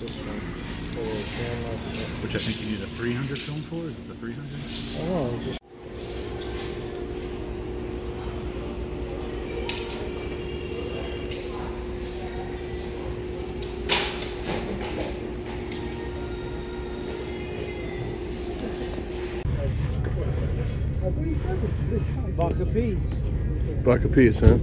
this one. For Which I think you need a 300 film for. Is it the 300? oh, just $1 a piece. $1 a piece, huh?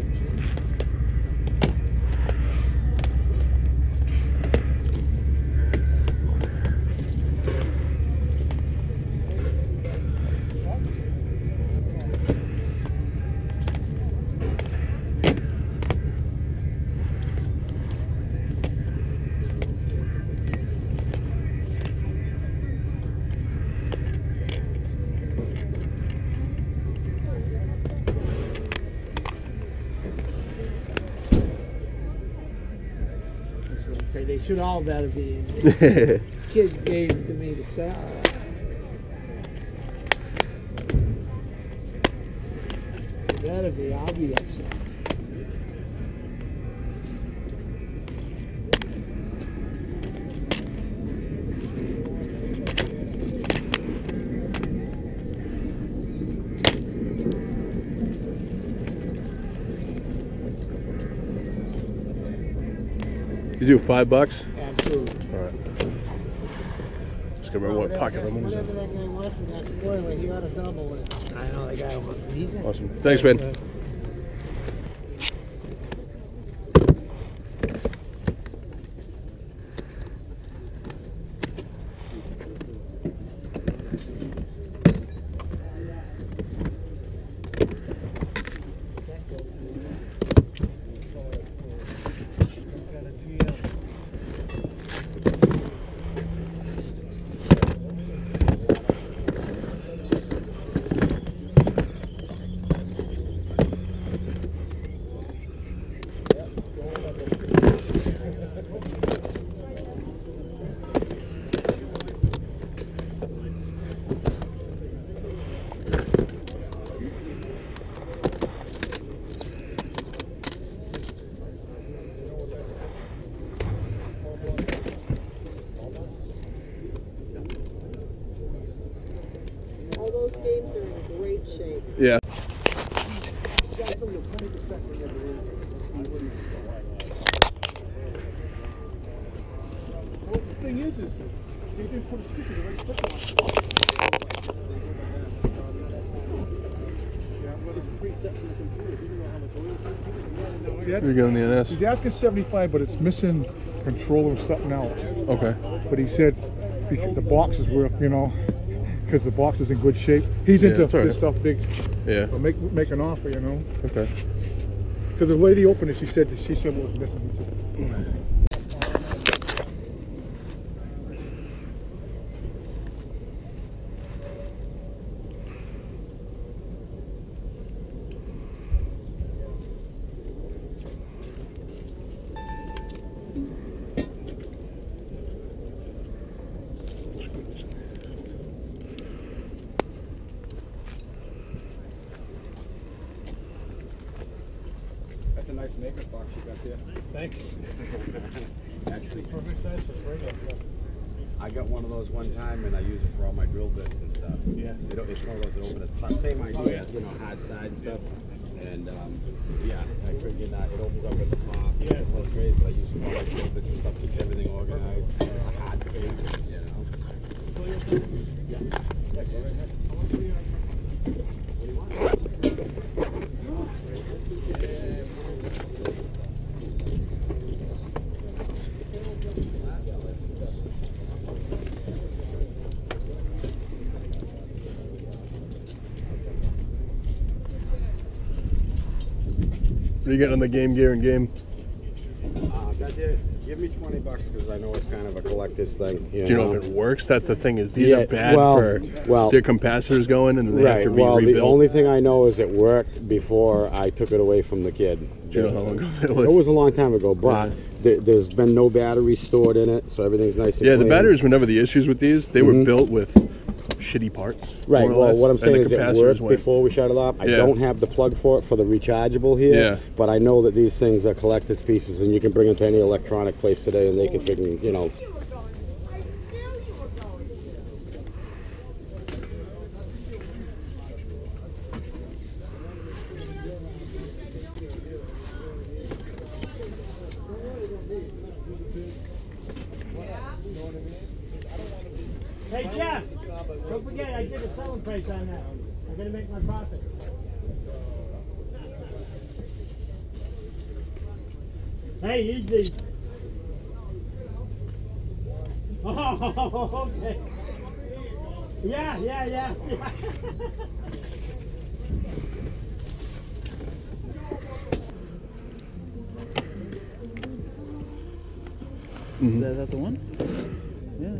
They should all better be in there. Kid gave it to me to sell. Better be, I'll be upset. You do $5? Absolutely. All right. Just gonna remember what pocket I'm in. Whatever that guy wants from that spoiler, he ought to double it. I know the guy wants. He's in. Awesome. Thanks, man. All those games are in great shape. Yeah. Well, the thing is they didn't put a sticker the right foot on. You're getting the NS. He's asking 75, but it's missing control of something else. Okay. But he said because the box is worth, you know, because the box is in good shape. He's into that's all right. this stuff big. Yeah. But make an offer, you know. Okay. Because the lady opened it, she said what was missing. He said, that's a nice makeup box you got there. Thanks. Actually, perfect size for spring and stuff. I got one of those one time and I use it for all my drill bits and stuff. Yeah. It's one of those that open at the top. Same idea, you know, hard side and stuff. And yeah, I figured that it opens up at the top. Yeah. Close trays, but I use it for all my drill bits and stuff, keeps everything organized. It's a hard case, you know. Yeah. Yeah, go right ahead. What do you want? What are you getting on the game gear and game? Give me $20 because I know it's kind of a collector's thing. Do you know if it works? That's the thing is these are bad for their capacitors going and then they have to be rebuilt. The only thing I know is it worked before I took it away from the kid. Do you know how long ago it was? It was a long time ago, but there's been no batteries stored in it, so everything's nice and clean. The batteries were never the issues with these. They were built with shitty parts. Right, more or well, less. what I'm saying is it worked went. before we shut it off. I don't have the plug for it for the rechargeable here, but I know that these things are collector's pieces and you can bring them to any electronic place today and they can figure, you know, Hey Jeff, don't forget I did a selling price on that. I'm gonna make my profit. Hey, easy. Oh, okay. Yeah. Is that the one? Yeah.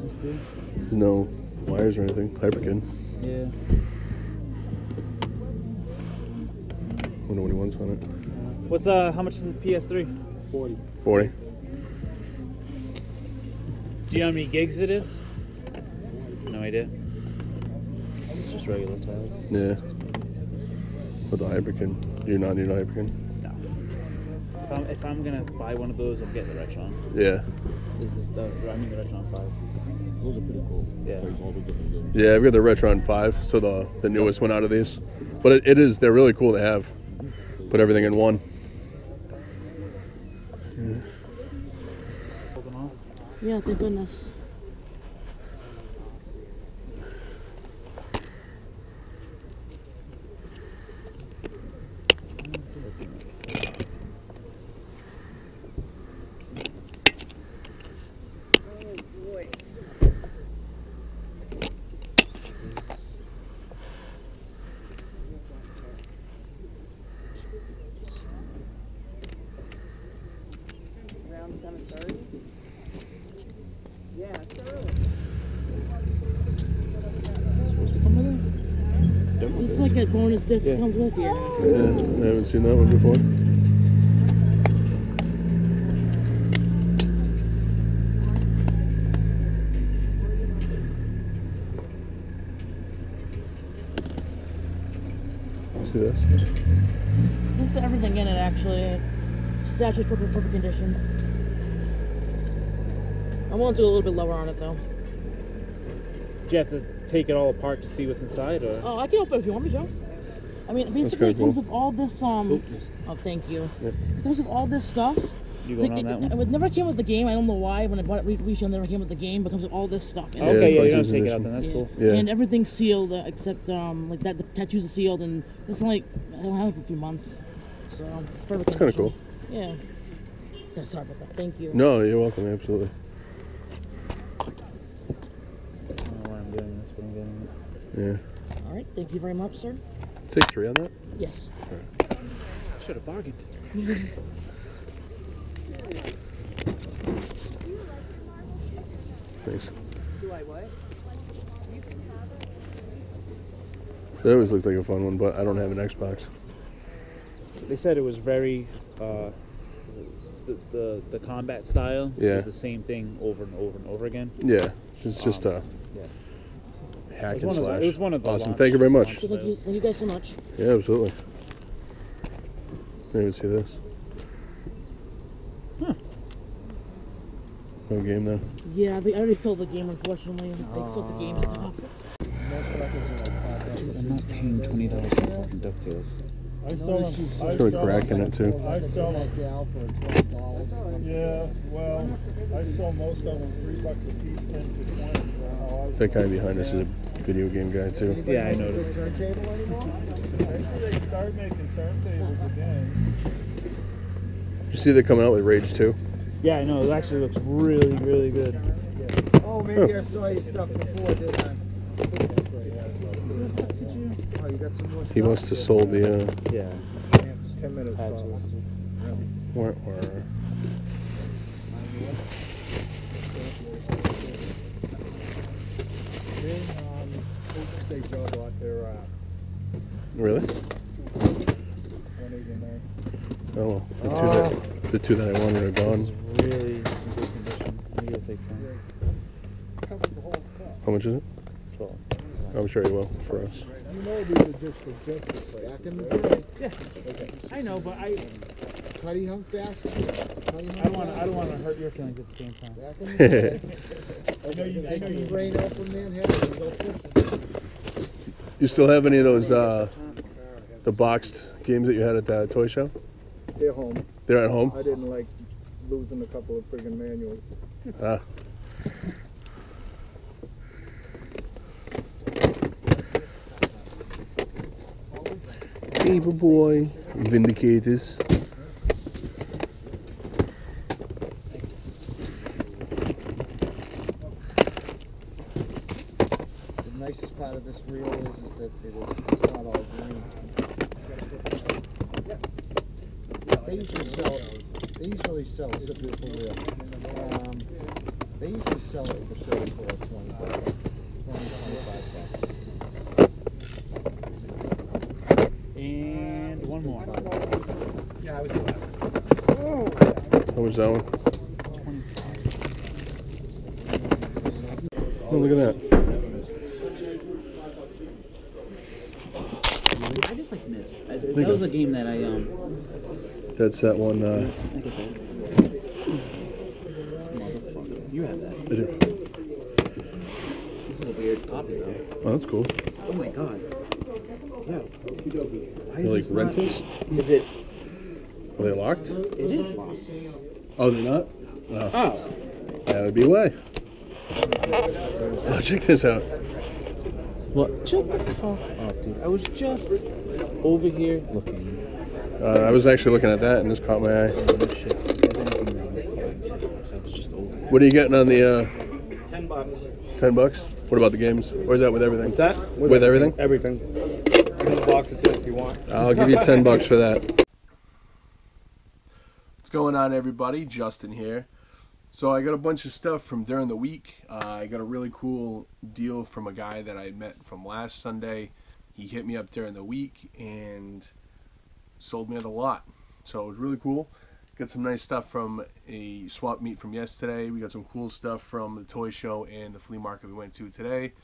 That's good. There's no wires or anything. Hyperkin. Yeah. Wonder what he wants on it. What's how much is the PS3? 40. 40. Do you know how many gigs it is? No idea. It's just regular tiles. Yeah. With the Hyperkin. Do you not need a Hyperkin? No. If I'm gonna buy one of those, I'm getting the Retron. Yeah. This is the Retron 5. Those are pretty cool. Yeah. Plays all the different games. Yeah, I've got the Retron 5, so the newest one out of these. But they're really cool to have. Put everything in one. Holding off. Yeah, thank goodness. Around 7:30? Yeah, it's early. Supposed to come with it? It's like a bonus disc comes with you. Yeah, I haven't seen that one before. See this? This is everything in it, actually. Statue's perfect condition. I want to do a little bit lower on it, though. Do you have to take it all apart to see what's inside, or? Oh, I can open it if you want me to. I mean, basically, it comes cool. with all this. Oh, thank you. Yep. It comes with all this stuff. You going on that one? It never came with the game. I don't know why. When I bought it, it never came with the game. But it comes with all this stuff. In it. Okay, yeah, you Collector's don't take it out edition. then. That's cool. Yeah. And everything's sealed except like that. The tattoos are sealed, and it's only I don't have it for a few months. So it's perfect. It's kind of cool. Yeah. Yeah, sorry about that. Thank you. No, you're welcome. Absolutely. I don't know why I'm doing this, but I'm getting it. Yeah. All right. Thank you very much, sir. Take 3 on that. Yes. Should have bargained. Thanks. Do I what? That always looked like a fun one, but I don't have an Xbox. They said it was very the combat style Yeah. was the same thing over and over and over again. Yeah. It's just yeah. hack It and was one of the- slash. it was one of the Awesome. launch- Thank you very much. Thank you guys so much. Yeah, absolutely. Let me see this. Huh. No game now. Yeah, they already sold the game, unfortunately. They sold the GameStop. Dude, I'm not paying $20 for fucking DuckTales. I sell them. It's got a crack in it too. I sell them. that gal for $12 or something. Yeah, well, I sell most of them $3 a piece, 10 to 20. That guy behind us is a video game guy too. Anybody Yeah, I make a noticed. turntable anymore? Maybe they start making turntables again. You see they're coming out with Rage 2? Yeah, I know. It actually looks really, really good. Oh, maybe I saw your stuff before, didn't I? Oh, you got some more stuff? He must have sold the Yeah. 10 minutes. Or State job out there, really? 189. Oh well. The two that I wanted are gone. Really in good condition. Maybe it'll take time. How much is it? 12. I'm sure he will for us. You know these are just for justice. Back in the day. Yeah. I know, but I Cuddy Hunk basket. Cuddy Hunk I don't want to hurt your feelings at the same time. Back in the day. I know Take you. the brain out from Manhattan and go fishing. You still have any of those the boxed games that you had at the toy show? They're home. They're at home? I didn't like losing a couple of friggin' manuals. Evil boy, Vindicators. The nicest part of this reel is that it's not all green. They usually sell it's a beautiful reel. They usually sell it for 34 or 20 bucks. 25 bucks. And one more. Yeah, I was How much that one? Oh, look at that. I just like missed. That was a game that I That's that one. I get that. Motherfucker, you have that. I do. This is a weird copy though. Oh, that's cool. Oh my god. Yeah. Why is They're like this not- rentals? Is it? Are they locked? It is locked. Oh, they're not? Oh. That would be why. Oh, check this out. What? Shut the fuck up, dude. I was just over here looking. I was actually looking at that and this caught my eye. Oh, shit. There's anything wrong. I was just over. What are you getting on the $10. 10 bucks? What about the games? Or is that with everything? What's that? With everything? Everything. Give me the boxes if you want. I'll give you 10 bucks for that. What's going on, everybody? Justin here. So I got a bunch of stuff from during the week. I got a really cool deal from a guy that I met from last Sunday. He hit me up during the week and sold me at a lot. So it was really cool. Got some nice stuff from a swap meet from yesterday. We got some cool stuff from the toy show and the flea market we went to today.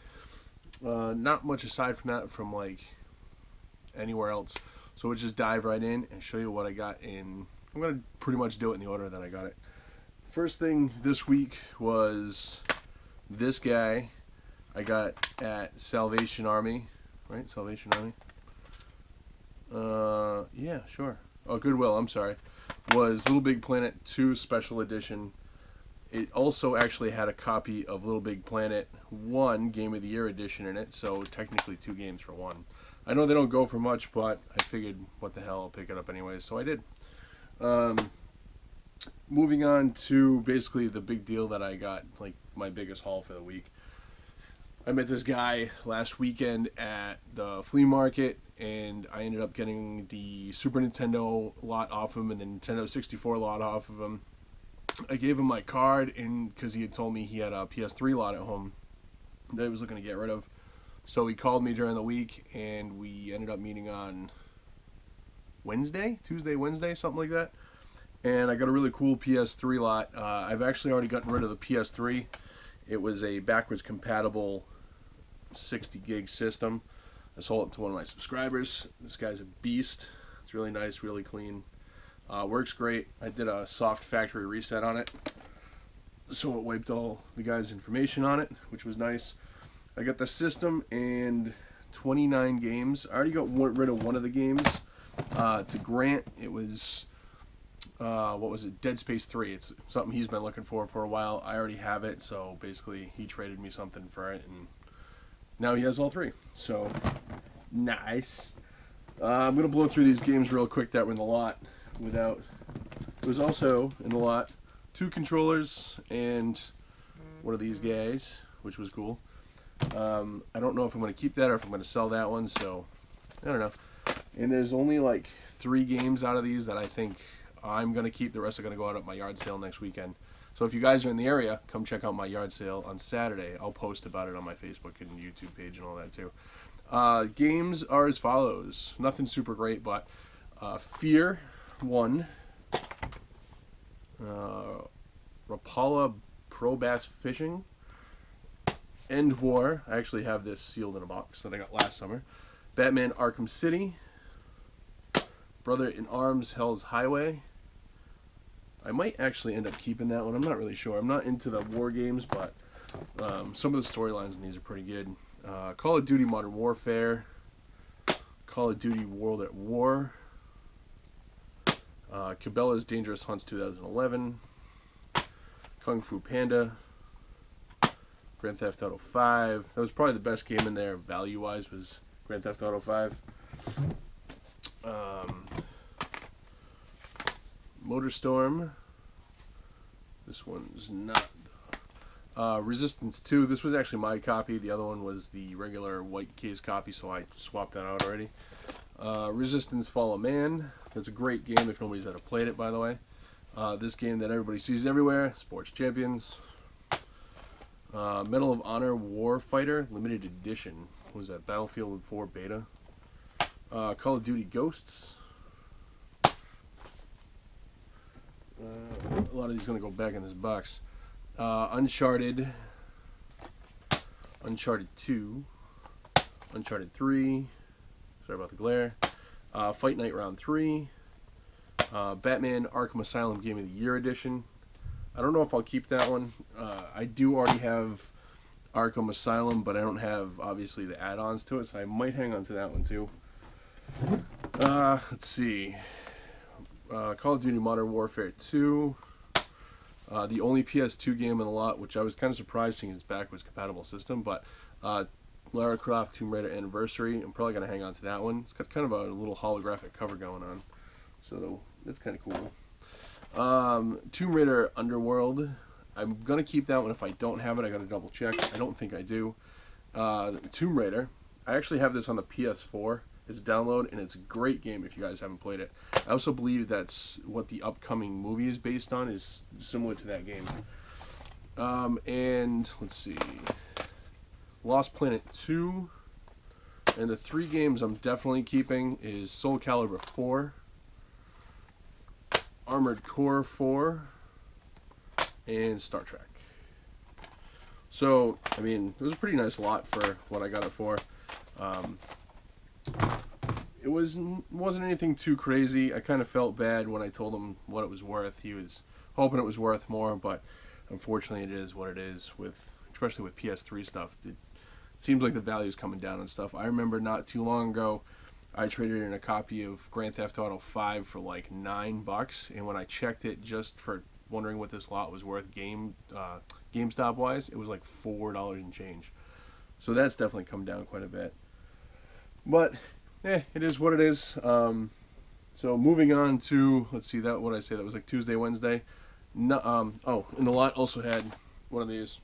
Not much aside from that from like anywhere else. So we'll just dive right in and show you what I got in. I'm going to pretty much do it in the order that I got it. First thing this week was this guy I got at Salvation Army, right? Salvation Army. Yeah, sure. Oh, Goodwill, I'm sorry. Was Little Big Planet 2 Special Edition. It also actually had a copy of Little Big Planet 1 Game of the Year Edition in it, so technically 2 games for 1. I know they don't go for much, but I figured, what the hell, I'll pick it up anyways, so I did. Moving on to basically the big deal that I got, like my biggest haul for the week. I met this guy last weekend at the flea market, and I ended up getting the Super Nintendo lot off him and the Nintendo 64 lot off of him. I gave him my card, and because he had told me he had a PS3 lot at home that he was looking to get rid of. So he called me during the week, and we ended up meeting on Tuesday, Wednesday, something like that. And I got a really cool PS3 lot. I've actually already gotten rid of the PS3. It was a backwards compatible 60 gig system. I sold it to one of my subscribers. This guy's a beast. It's really nice, really clean. Works great. I did a soft factory reset on it, so it wiped all the guy's information on it, which was nice. I got the system and 29 games. I already got rid of one of the games. To Grant, it was what was it? Dead Space 3. It's something he's been looking for a while. I already have it, so basically he traded me something for it, and now he has all 3. So nice. I'm gonna blow through these games real quick that were in the lot. It was also in the lot 2 controllers and one of these guys, which was cool. I don't know if I'm gonna keep that or if I'm gonna sell that one, so I don't know. And there's only like 3 games out of these that I think I'm going to keep. The rest are going to go out at my yard sale next weekend. So if you guys are in the area, come check out my yard sale on Saturday. I'll post about it on my Facebook and YouTube page and all that too. Games are as follows. Nothing super great, but Fear 1. Rapala Pro Bass Fishing. End War. I actually have this sealed in a box that I got last summer. Batman Arkham City. Brother in Arms Hell's Highway. I might actually end up keeping that one. I'm not really sure. I'm not into the war games, but some of the storylines in these are pretty good. Call of Duty Modern Warfare. Call of Duty World at War. Cabela's Dangerous Hunts 2011. Kung Fu Panda, Grand Theft Auto 5. That was probably the best game in there value-wise, was Grand Theft Auto 5. Motorstorm. This one's not. Resistance 2. This was actually my copy. The other one was the regular white case copy, so I swapped that out already. Resistance Fall of Man. That's a great game if nobody's ever played it, by the way. This game that everybody sees everywhere. Sports Champions. Medal of Honor Warfighter Limited Edition. What was that? Battlefield 4 Beta. Call of Duty Ghosts. A lot of these are going to go back in this box. Uncharted. Uncharted 2. Uncharted 3. Sorry about the glare. Fight Night Round 3. Batman Arkham Asylum Game of the Year Edition. I don't know if I'll keep that one. I do already have Arkham Asylum, but I don't have, obviously, the add-ons to it, so I might hang on to that one, too. Let's see. Call of Duty Modern Warfare 2. The only PS2 game in the lot, which I was kind of surprised seeing it's backwards compatible system, but Lara Croft Tomb Raider Anniversary. I'm probably going to hang on to that one. It's got kind of a little holographic cover going on, so that's kind of cool. Tomb Raider Underworld. I'm going to keep that one. If I don't have it, I got to double check. I don't think I do. Tomb Raider. I actually have this on the PS4. It's a download, and it's a great game if you guys haven't played it. I also believe that's what the upcoming movie is based on, is similar to that game. And let's see. Lost Planet 2. And the 3 games I'm definitely keeping is Soul Calibur 4. Armored Core 4. And Star Trek. So, I mean, it was a pretty nice lot for what I got it for. It wasn't anything too crazy. I kind of felt bad when I told him what it was worth. He was hoping it was worth more, but unfortunately it is what it is, especially with PS3 stuff. It seems like the value is coming down and stuff. I remember not too long ago, I traded in a copy of Grand Theft Auto 5 for like $9, and when I checked it just for wondering what this lot was worth GameStop wise, it was like $4 and change. So that's definitely come down quite a bit. But it is what it is. So moving on to, let's see, that what I say, that was like Tuesday, Wednesday. No, oh, and the lot also had one of these.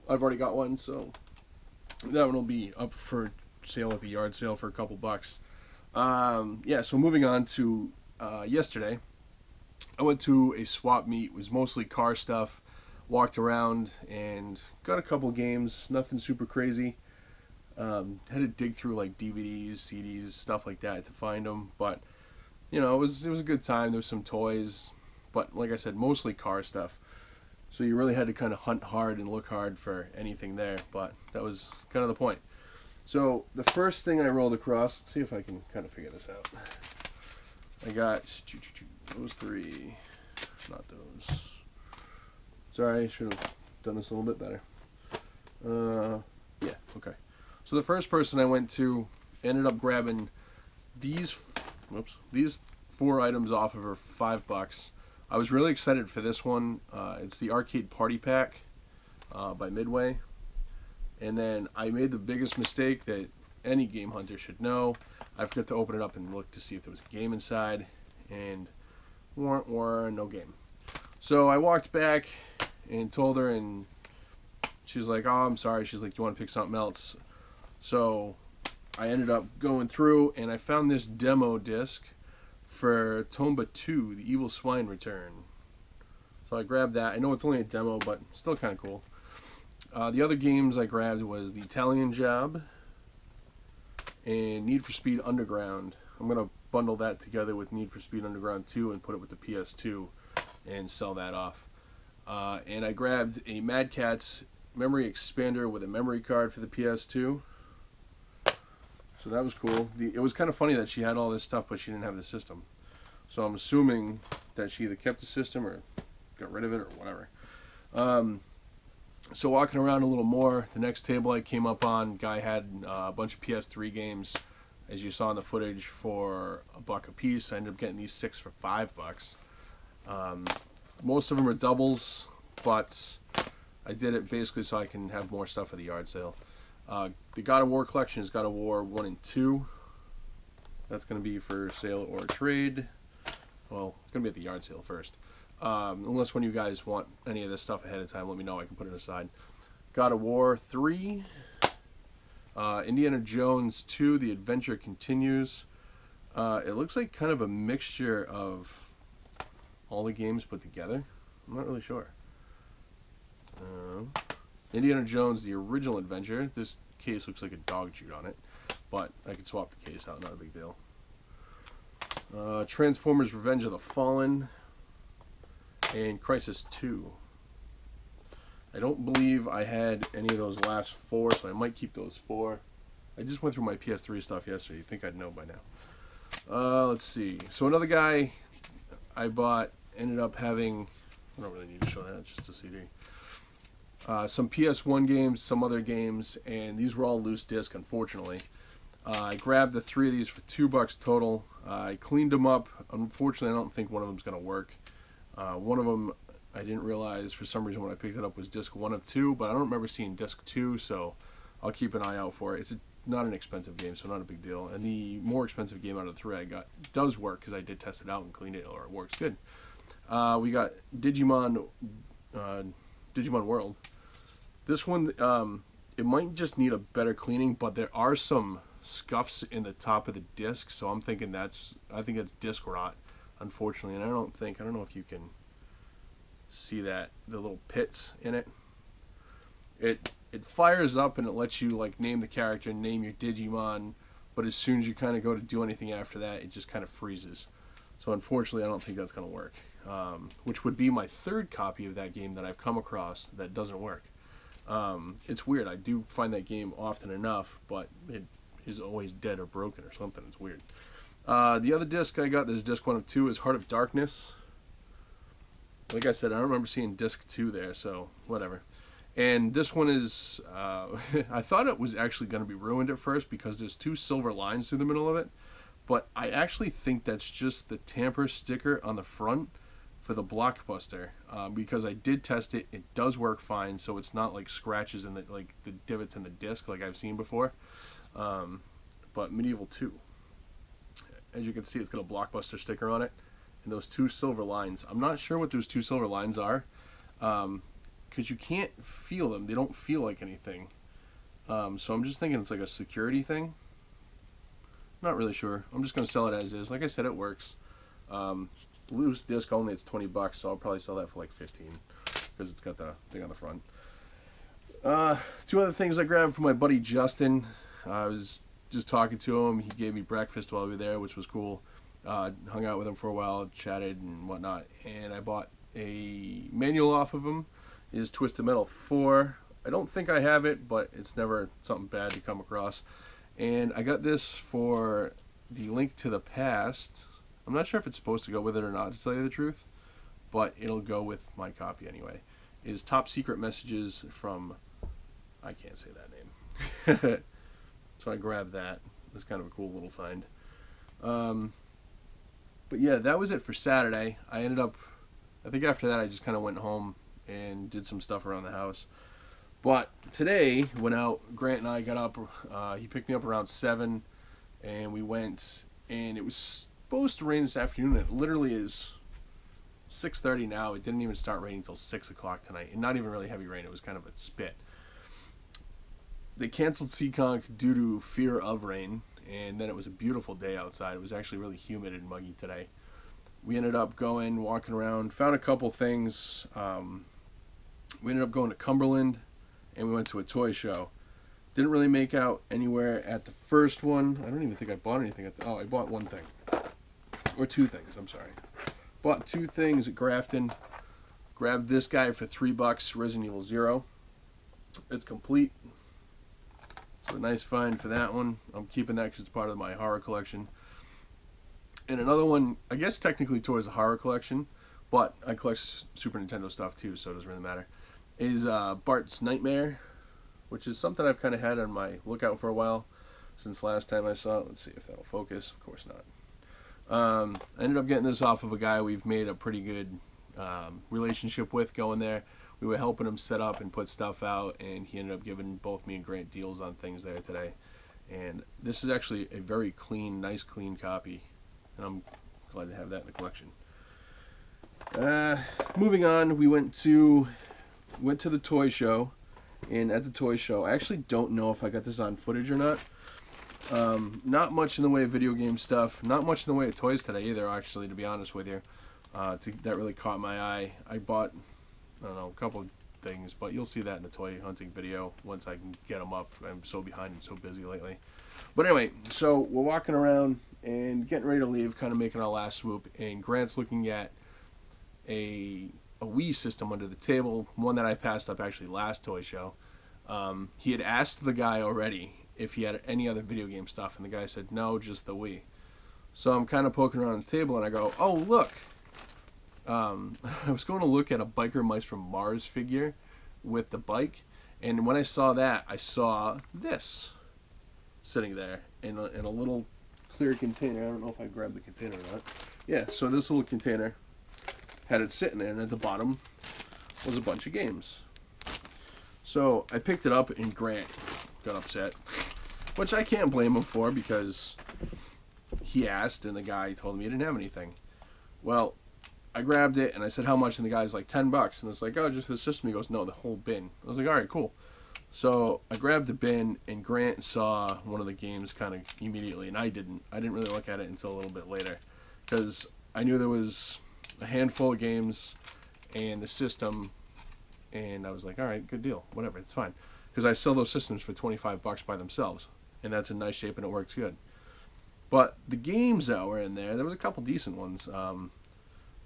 I've already got one, so that one will be up for sale at the yard sale for a couple bucks. Yeah, so moving on to yesterday, I went to a swap meet. It was mostly car stuff. Walked around and got a couple games, nothing super crazy. Had to dig through like DVDs, CDs, stuff like that to find them, but you know, it was a good time. There was some toys, but like I said, mostly car stuff. So you really had to kind of hunt hard and look hard for anything there, but that was kind of the point. So the first thing I rolled across, let's see if I can kind of figure this out. I got those 3, not those. Sorry, I should have done this a little bit better. Yeah, okay. So the first person I went to ended up grabbing these 4 items off of her $5. I was really excited for this one. It's the Arcade Party Pack by Midway. And then I made the biggest mistake that any game hunter should know. I forgot to open it up and look to see if there was a game inside, and no game. So I walked back and told her, and she's like, "Oh, I'm sorry." She's like, "Do you want to pick something else?" So I ended up going through, and I found this demo disc for Tomba 2, The Evil Swine Return. So I grabbed that. I know it's only a demo, but still kind of cool. The other games I grabbed was The Italian Job and Need for Speed Underground. I'm going to bundle that together with Need for Speed Underground 2 and put it with the PS2 and sell that off. And I grabbed a Mad Catz memory expander with a memory card for the PS2. So that was cool. It was kind of funny that she had all this stuff, but she didn't have the system. So I'm assuming that she either kept the system or got rid of it or whatever. So walking around a little more, the next table I came up on, guy had a bunch of PS3 games, as you saw in the footage, for $1 a piece. I ended up getting these 6 for $5. Most of them are doubles. but I did it basically so I can have more stuff for the yard sale. The God of War collection is God of War 1 and 2. That's going to be for sale or trade. Well, it's going to be at the yard sale first. Unless when you guys want any of this stuff ahead of time, let me know. I can put it aside. God of War 3. Indiana Jones 2, The Adventure Continues. It looks like kind of a mixture of all the games put together. I'm not really sure. Indiana Jones, The Original Adventure. This case looks like a dog chewed on it, but I could swap the case out, not a big deal. Transformers Revenge of the Fallen and Crisis 2. I don't believe I had any of those last 4, so I might keep those 4. I just went through my PS3 stuff yesterday. You'd think I'd know by now. Let's see. So another guy I bought ended up having, I don't really need to show that, it's just a CD. Some PS1 games, some other games, and these were all loose disc, unfortunately. I grabbed the 3 of these for $2 total. I cleaned them up. Unfortunately, I don't think one of them is going to work. One of them, I didn't realize for some reason when I picked it up was disc 1 of 2, but I don't remember seeing disc 2, so I'll keep an eye out for it. It's not an expensive game, so not a big deal. And the more expensive game out of the 3 I got does work because I did test it out and cleaned it, or it works good. We got Digimon World. This one, it might just need a better cleaning, but there are some scuffs in the top of the disc, so I'm thinking I think it's disc rot, unfortunately. And I don't know if you can see that, the little pits in it. It fires up and it lets you like name the character and name your Digimon, but as soon as you kind of go to do anything after that, it just kind of freezes. So unfortunately, I don't think that's going to work, which would be my 3rd copy of that game that I've come across that doesn't work. It's weird. I do find that game often enough, but it is always dead or broken or something. It's weird. The other disc I got, this is disc 1 of 2, is Heart of Darkness. Like I said, I don't remember seeing disc 2 there, so whatever. And this one is, I thought it was actually going to be ruined at first because there's 2 silver lines through the middle of it, but I actually think that's just the tamper sticker on the front for the Blockbuster, because I did test it. It does work fine, so it's not like scratches in the divots in the disc like I've seen before. But Medieval 2, as you can see, it's got a Blockbuster sticker on it, and those 2 silver lines. I'm not sure what those 2 silver lines are, because you can't feel them. They don't feel like anything. So I'm just thinking it's like a security thing. Not really sure. I'm just going to sell it as is. Like I said, it works. Loose disc only, it's $20, so I'll probably sell that for like 15 because it's got the thing on the front. 2 other things I grabbed from my buddy Justin. I was just talking to him. He gave me breakfast while we were there, which was cool. Hung out with him for a while, chatted and whatnot, and I bought a manual off of him. Is Twisted Metal 4. I don't think I have it, but it's never something bad to come across. And I got this for the Link to the Past. I'm not sure if it's supposed to go with it or not, to tell you the truth, but it'll go with my copy anyway. Is Top Secret Messages from, I can't say that name. So I grabbed that. It's kind of a cool little find. But yeah, that was it for Saturday. I think after that I just kind of went home and did some stuff around the house. But today, went out, Grant and I got up, he picked me up around 7, and we went, and it was supposed to rain this afternoon. It literally is 6:30 now. It didn't even start raining until 6 o'clock tonight, and not even really heavy rain. It was kind of a spit. They canceled Seekonk due to fear of rain, and then it was a beautiful day outside. It was actually really humid and muggy today. We ended up going, walking around, found a couple things. We ended up going to Cumberland, and we went to a toy show. Didn't really make out anywhere at the first one. I don't even think I bought anything at the, I bought one thing. Or 2 things, I'm sorry. Bought 2 things at Grafton. Grabbed this guy for $3, Resident Evil 0. It's complete. So a nice find for that one. I'm keeping that because it's part of my horror collection. And another one, I guess technically towards a horror collection, but I collect Super Nintendo stuff too, so it doesn't really matter, is Bart's Nightmare, which is something I've kind of had on my lookout for a while since last time I saw it. Let's see if that'll focus. Of course not. I ended up getting this off of a guy we've made a pretty good relationship with going there. we were helping him set up and put stuff out, and he ended up giving both me and Grant deals on things there today. And this is actually a very clean, nice clean copy, and I'm glad to have that in the collection. Moving on, we went to the toy show, and at the toy show, I actually don't know if I got this on footage or not. Not much in the way of video game stuff, not much in the way of toys today either, actually, to be honest with you. That really caught my eye. I bought, I don't know, a couple of things, but you'll see that in the toy hunting video once I can get them up. I'm so behind and so busy lately. But anyway, so we're walking around and getting ready to leave, kind of making our last swoop, and Grant's looking at a Wii system under the table, one that I passed up actually last toy show. He had asked the guy already if he had any other video game stuff, and the guy said no, just the Wii. So I'm kind of poking around the table, and I go, oh look, I was going to look at a Biker Mice from Mars figure with the bike, and when I saw that, I saw this sitting there in a little clear container. I don't know if I grabbed the container or not. Yeah, so this little container had it sitting there, and at the bottom was a bunch of games. So I picked it up, and Grant got upset, which I can't blame him for, because he asked and the guy told me he didn't have anything. Well, I grabbed it and I said, how much? And the guy's like, $10. And it's like, oh, just the system. He goes, no, the whole bin. I was like, all right, cool. So I grabbed the bin, and Grant saw one of the games kind of immediately, and I didn't really look at it until a little bit later, because I knew there was a handful of games and the system, and I was like, all right, good deal, whatever, it's fine, because I sell those systems for $25 by themselves, and that's in nice shape and it works good. But the games that were in there was a couple decent ones.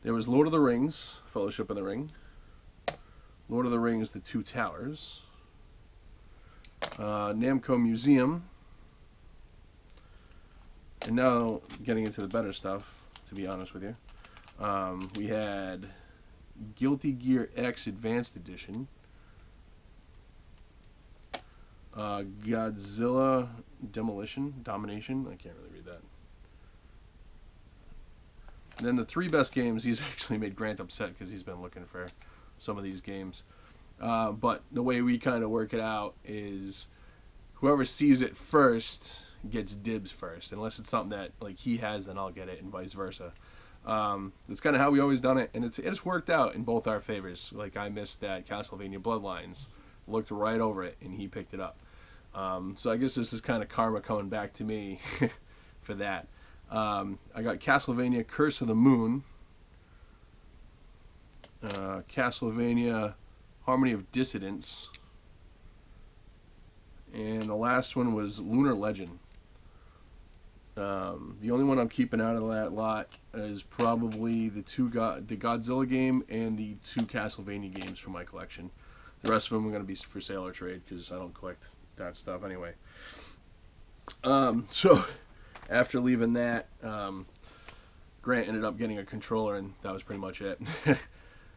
There was Lord of the Rings, Fellowship of the Ring, Lord of the Rings, The Two Towers, Namco Museum, and now getting into the better stuff, to be honest with you. We had Guilty Gear X Advanced Edition, Godzilla Domination, I can't really read that. And then the three best games, he's actually made Grant upset because he's been looking for some of these games. But the way we kind of work it out is whoever sees it first gets dibs first. Unless it's something that like he has, then I'll get it, and vice versa. That's kind of how we always done it, and it's worked out in both our favors. Like, I missed that Castlevania Bloodlines, looked right over it, and he picked it up. So I guess this is kind of karma coming back to me for that. I got Castlevania Curse of the Moon, Castlevania Harmony of Dissidence, and the last one was Lunar Legend. The only one I'm keeping out of that lot is probably the Godzilla game and the two Castlevania games for my collection. The rest of them are going to be for sale or trade, because I don't collect that stuff anyway. So after leaving that, Grant ended up getting a controller, and that was pretty much it.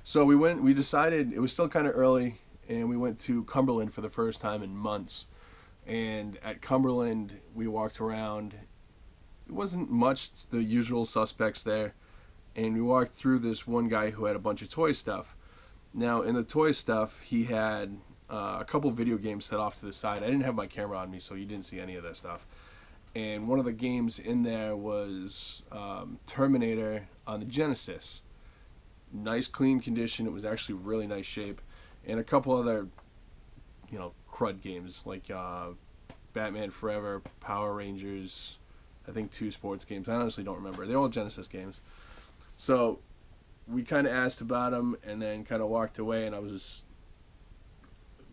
So we decided, it was still kind of early, and we went to Cumberland for the first time in months. And at Cumberland, we walked around. It wasn't much the usual suspects there, and we walked through this one guy who had a bunch of toy stuff. Now, in the toy stuff, he had a couple video games set off to the side. I didn't have my camera on me, so you didn't see any of that stuff. And one of the games in there was Terminator on the Genesis. Nice, clean condition. It was actually really nice shape. And a couple other, crud games, like Batman Forever, Power Rangers, I think 2 sports games. I honestly don't remember. They're all Genesis games. So we kind of asked about them and then kind of walked away, and I was just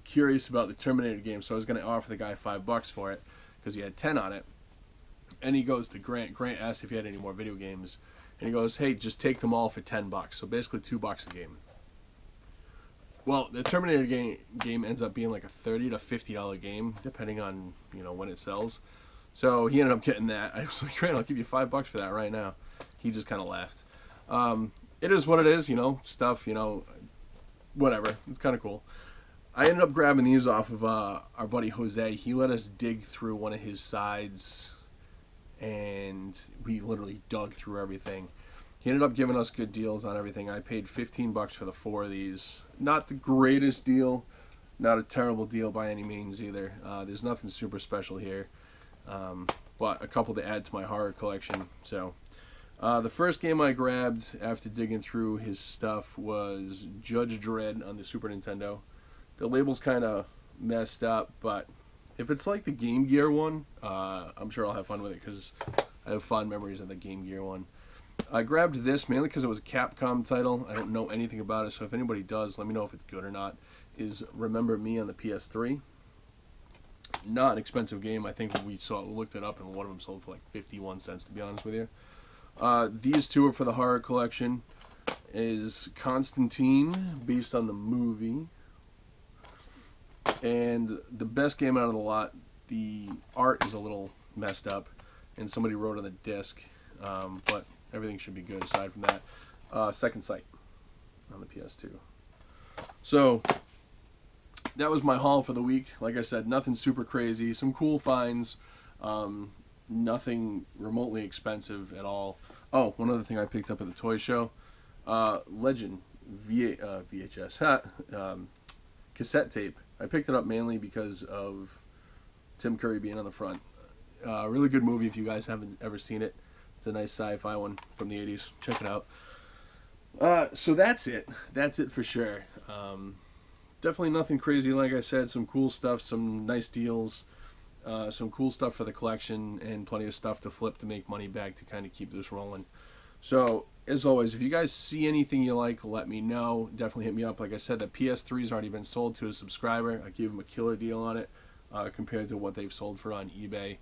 curious about the Terminator game, so I was going to offer the guy $5 for it because he had 10 on it. And he goes to Grant. Grant asked if he had any more video games, and he goes, hey, just take them all for $10. So basically $2 a game. Well, the Terminator game ends up being like a $30 to $50 game, depending on when it sells. So he ended up getting that. I was like, Grant, I'll give you $5 for that right now. He just kind of laughed. It is what it is, stuff, whatever. It's kind of cool. I ended up grabbing these off of our buddy Jose. He let us dig through one of his sides, and we literally dug through everything. He ended up giving us good deals on everything. I paid $15 for the 4 of these. Not the greatest deal, not a terrible deal by any means either. There's nothing super special here, but a couple to add to my horror collection. So the first game I grabbed after digging through his stuff was Judge Dredd on the Super Nintendo. The label's kind of messed up, but if it's like the Game Gear one, I'm sure I'll have fun with it because I have fond memories of the Game Gear one. I grabbed this mainly because it was a Capcom title. I don't know anything about it, so if anybody does, let me know if it's good or not. Is Remember Me on the PS3. Not an expensive game. I think we looked it up, and one of them sold for like 51 cents, to be honest with you. These two are for the horror collection. Is Constantine, based on the movie. And the best game out of the lot, the art is a little messed up, and somebody wrote on the disc, but everything should be good aside from that. Second Sight on the PS2. So that was my haul for the week. Like I said, nothing super crazy. Some cool finds. Nothing remotely expensive at all. Oh, one other thing I picked up at the toy show. Legend VHS cassette tape. I picked it up mainly because of Tim Curry being on the front. Really good movie if you guys haven't ever seen it. It's a nice sci-fi one from the 80s. Check it out. So that's it. That's it for sure. Definitely nothing crazy. Like I said, some cool stuff, some nice deals, some cool stuff for the collection, and plenty of stuff to flip to make money back to kind of keep this rolling. So, as always, if you guys see anything you like, let me know. Definitely hit me up. Like I said, the PS3's already been sold to a subscriber. I gave him a killer deal on it compared to what they've sold for on eBay.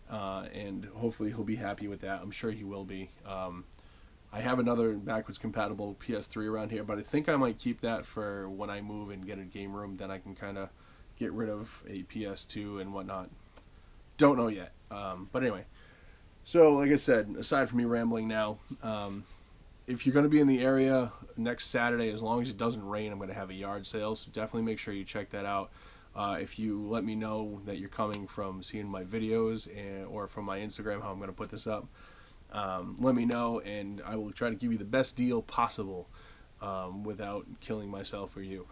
And hopefully he'll be happy with that. I'm sure he will be. I have another backwards compatible PS3 around here, but I think I might keep that for when I move and get a game room. Then I can kind of get rid of a PS2 and whatnot. Don't know yet. But anyway. So, like I said, aside from me rambling now, if you're going to be in the area next Saturday, as long as it doesn't rain, I'm going to have a yard sale. So definitely make sure you check that out. If you let me know that you're coming from seeing my videos or from my Instagram, how I'm going to put this up, let me know, and I will try to give you the best deal possible without killing myself or you.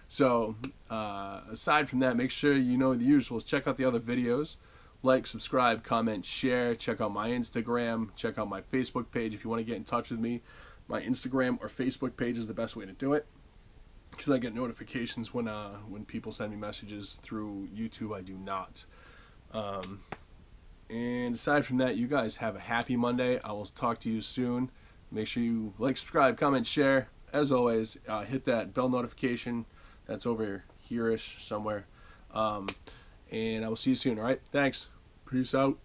So, aside from that, make sure you know the usuals. Check out the other videos. Like, subscribe, comment, share. Check out my Instagram. Check out my Facebook page if you want to get in touch with me. My Instagram or Facebook page is the best way to do it, because I get notifications when people send me messages through YouTube. I do not. And aside from that, you guys have a happy Monday. I will talk to you soon. Make sure you like, subscribe, comment, share. As always, hit that bell notification. That's over here-ish somewhere. And I will see you soon, all right? Thanks. Peace out.